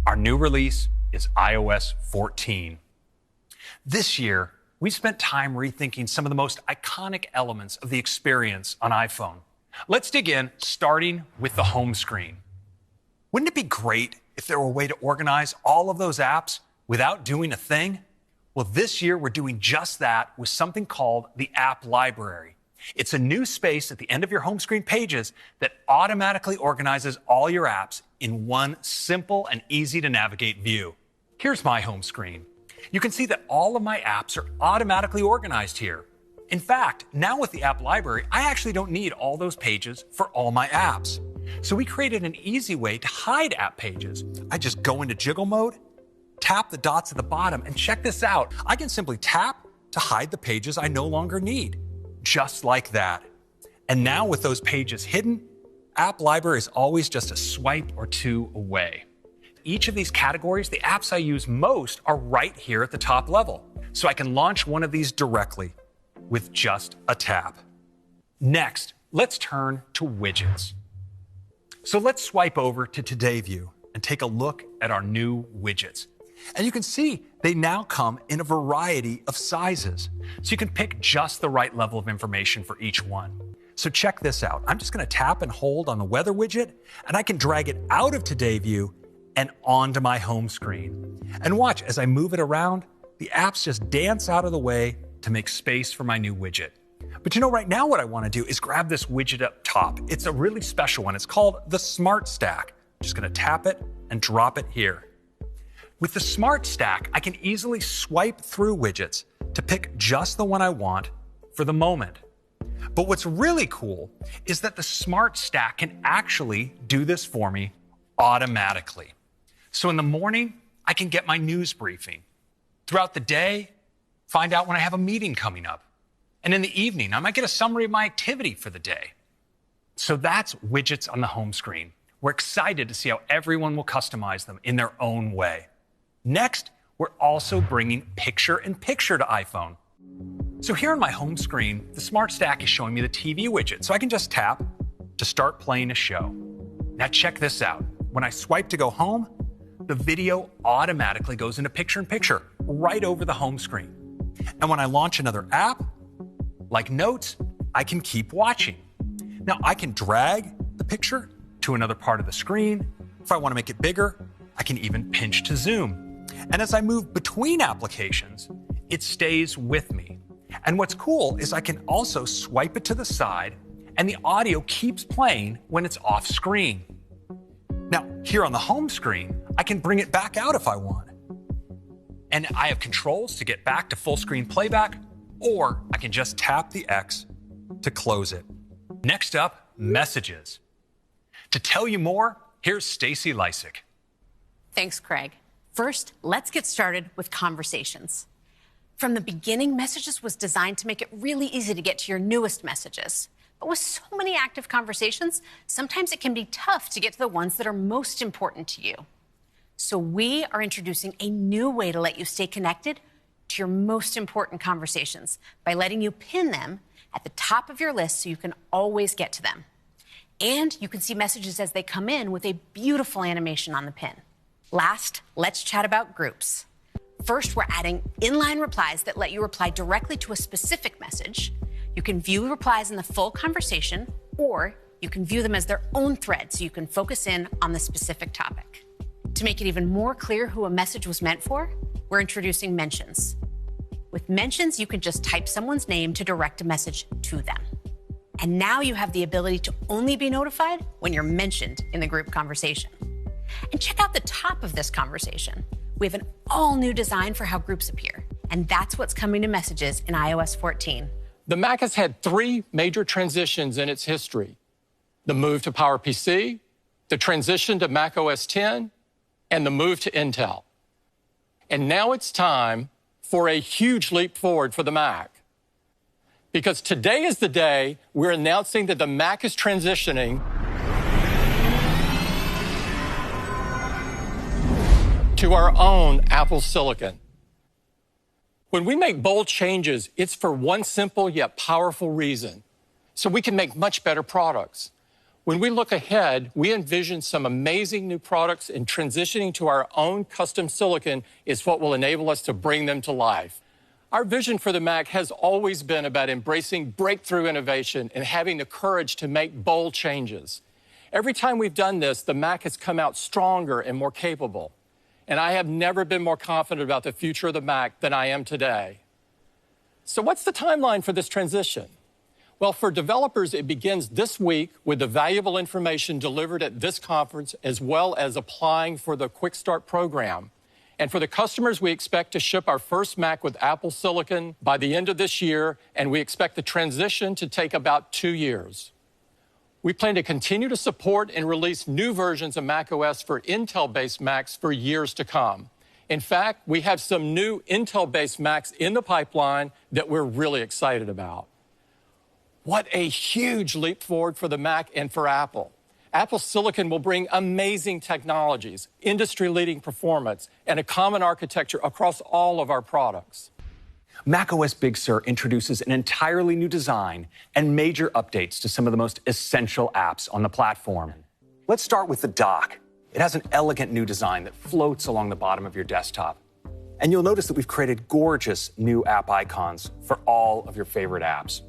Our new release is iOS 14. This year, we spent time rethinking some of the most iconic elements of the experience on iPhone. Let's dig in, starting with the home screen. Wouldn't it be great if there were a way to organize all of those apps without doing a thing? Well, this year we're doing just that with something called the App Library. It's a new space at the end of your home screen pages that automatically organizes all your apps in one simple and easy to navigate view. Here's my home screen. You can see that all of my apps are automatically organized here. In fact, now with the App Library, I actually don't need all those pages for all my apps. So we created an easy way to hide app pages. I just go into jiggle mode, tap the dots at the bottom, and check this out. I can simply tap to hide the pages I no longer need. Just like that. And now with those pages hidden, App Library is always just a swipe or two away. Each of these categories, the apps I use most, are right here at the top level. So I can launch one of these directly with just a tap. Next, let's turn to widgets. So let's swipe over to Today View and take a look at our new widgets. And you can see they now come in a variety of sizes. So you can pick just the right level of information for each one. So check this out. I'm just going to tap and hold on the weather widget, and I can drag it out of Today View and onto my home screen. And watch, as I move it around, the apps just dance out of the way to make space for my new widget. But you know, right now what I want to do is grab this widget up top. It's a really special one. It's called the Smart Stack. I'm just going to tap it and drop it here. With the Smart Stack, I can easily swipe through widgets to pick just the one I want for the moment. But what's really cool is that the Smart Stack can actually do this for me automatically. So in the morning, I can get my news briefing. Throughout the day, find out when I have a meeting coming up. And in the evening, I might get a summary of my activity for the day. So that's widgets on the home screen. We're excited to see how everyone will customize them in their own way. Next, we're also bringing picture-in-picture to iPhone. So here on my home screen, the Smart Stack is showing me the TV widget, so I can just tap to start playing a show. Now check this out. When I swipe to go home, the video automatically goes into picture-in-picture right over the home screen. And when I launch another app, like Notes, I can keep watching. Now I can drag the picture to another part of the screen. If I want to make it bigger, I can even pinch to zoom. And as I move between applications, it stays with me. And what's cool is I can also swipe it to the side, and the audio keeps playing when it's off screen. Now, here on the home screen, I can bring it back out if I want. And I have controls to get back to full screen playback, or I can just tap the X to close it. Next up, Messages. To tell you more, here's Stacy Lysick. Thanks, Craig. First, let's get started with conversations. From the beginning, Messages was designed to make it really easy to get to your newest messages. But with so many active conversations, sometimes it can be tough to get to the ones that are most important to you. So we are introducing a new way to let you stay connected to your most important conversations by letting you pin them at the top of your list so you can always get to them. And you can see messages as they come in with a beautiful animation on the pin. Last, let's chat about groups. First, we're adding inline replies that let you reply directly to a specific message. You can view replies in the full conversation, or you can view them as their own thread so you can focus in on the specific topic. To make it even more clear who a message was meant for, we're introducing mentions. With mentions, you can just type someone's name to direct a message to them. And now you have the ability to only be notified when you're mentioned in the group conversation. And check out the top of this conversation. We have an all-new design for how groups appear. And that's what's coming to Messages in iOS 14. The Mac has had three major transitions in its history: the move to PowerPC, the transition to macOS 10, and the move to Intel. And now it's time for a huge leap forward for the Mac. Because today is the day we're announcing that the Mac is transitioning to our own Apple Silicon. When we make bold changes, it's for one simple yet powerful reason: so we can make much better products. When we look ahead, we envision some amazing new products, and transitioning to our own custom silicon is what will enable us to bring them to life. Our vision for the Mac has always been about embracing breakthrough innovation and having the courage to make bold changes. Every time we've done this, the Mac has come out stronger and more capable. And I have never been more confident about the future of the Mac than I am today. So what's the timeline for this transition? Well, for developers, it begins this week with the valuable information delivered at this conference, as well as applying for the Quick Start program. And for the customers, we expect to ship our first Mac with Apple Silicon by the end of this year, and we expect the transition to take about 2 years. We plan to continue to support and release new versions of macOS for Intel-based Macs for years to come. In fact, we have some new Intel-based Macs in the pipeline that we're really excited about. What a huge leap forward for the Mac and for Apple. Apple Silicon will bring amazing technologies, industry-leading performance, and a common architecture across all of our products. macOS Big Sur introduces an entirely new design and major updates to some of the most essential apps on the platform. Let's start with the dock. It has an elegant new design that floats along the bottom of your desktop. And you'll notice that we've created gorgeous new app icons for all of your favorite apps.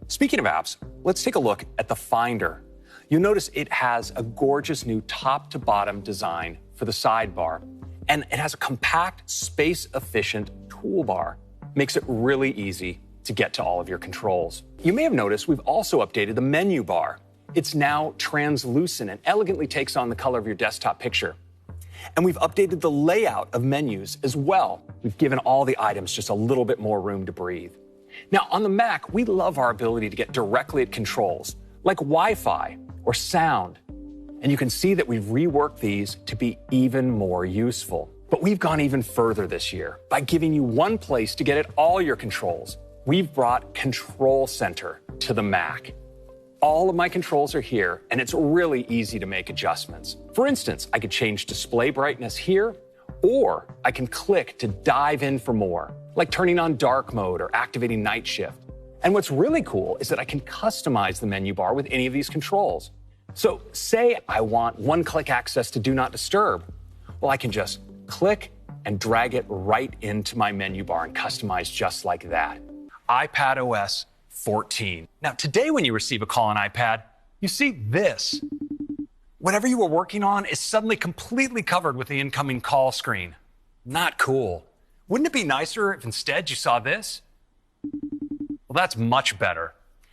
Speaking of apps, let's take a look at the Finder. You'll notice it has a gorgeous new top-to-bottom design for the sidebar, and it has a compact, space-efficient toolbar. Makes it really easy to get to all of your controls. You may have noticed we've also updated the menu bar. It's now translucent and elegantly takes on the color of your desktop picture. And we've updated the layout of menus as well. We've given all the items just a little bit more room to breathe. Now, on the Mac, we love our ability to get directly at controls, like Wi-Fi or sound. And you can see that we've reworked these to be even more useful. But we've gone even further this year by giving you one place to get at all your controls. We've brought Control Center to the Mac. All of my controls are here, and it's really easy to make adjustments. For instance, I could change display brightness here, or I can click to dive in for more, like turning on dark mode or activating night shift. And what's really cool is that I can customize the menu bar with any of these controls. So say I want one-click access to Do Not Disturb. Well, I can just click and drag it right into my menu bar and customize just like that. iPadOS 14. Now, today when you receive a call on iPad, you see this. Whatever you were working on is suddenly completely covered with the incoming call screen. Not cool. Wouldn't it be nicer if instead you saw this? Well, that's much better.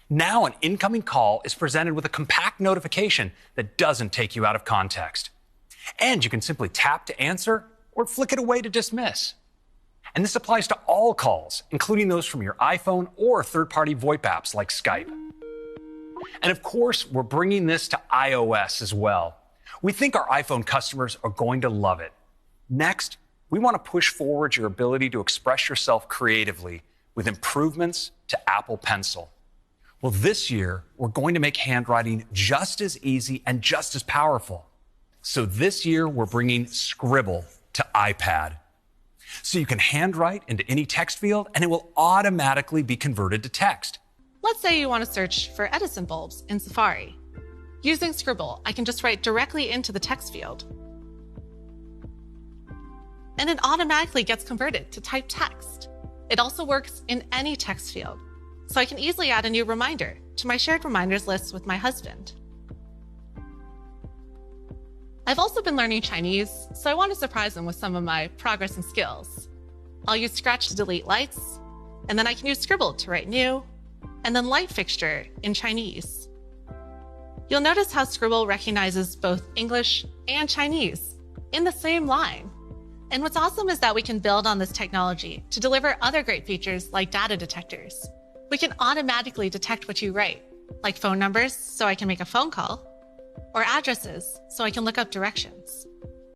Now an incoming call is presented with a compact notification that doesn't take you out of context. And you can simply tap to answer or flick it away to dismiss. And this applies to all calls, including those from your iPhone or third-party VoIP apps like Skype. And of course, we're bringing this to iOS as well. We think our iPhone customers are going to love it. Next, we want to push forward your ability to express yourself creatively with improvements to Apple Pencil. Well, this year, we're going to make handwriting just as easy and just as powerful. So this year, we're bringing Scribble to iPad. So you can handwrite into any text field, and it will automatically be converted to text. Let's say you want to search for Edison bulbs in Safari. Using Scribble, I can just write directly into the text field. And it automatically gets converted to typed text. It also works in any text field, so I can easily add a new reminder to my shared reminders list with my husband. I've also been learning Chinese, so I want to surprise him with some of my progress and skills. I'll use Scratch to delete lights, and then I can use Scribble to write new, and then light fixture in Chinese. You'll notice how Scribble recognizes both English and Chinese in the same line. And what's awesome is that we can build on this technology to deliver other great features like data detectors. We can automatically detect what you write, like phone numbers so I can make a phone call, or addresses so I can look up directions.